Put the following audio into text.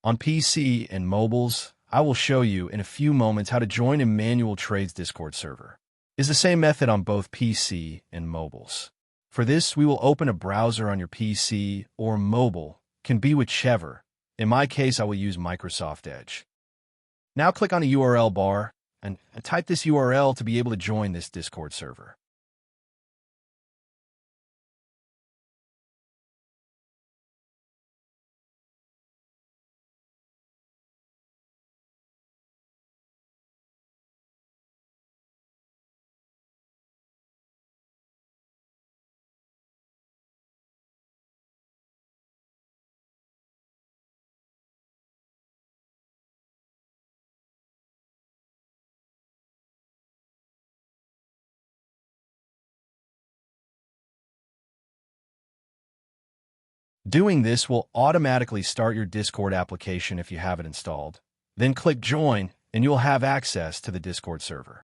On PC and mobiles, I will show you in a few moments how to join Emmanuel Trade's Discord server. It's the same method on both PC and mobiles. For this, we will open a browser on your PC or mobile, can be whichever. In my case, I will use Microsoft Edge. Now click on the URL bar and type this URL to be able to join this Discord server. Doing this will automatically start your Discord application if you have it installed. Then click Join, and you'll have access to the Discord server.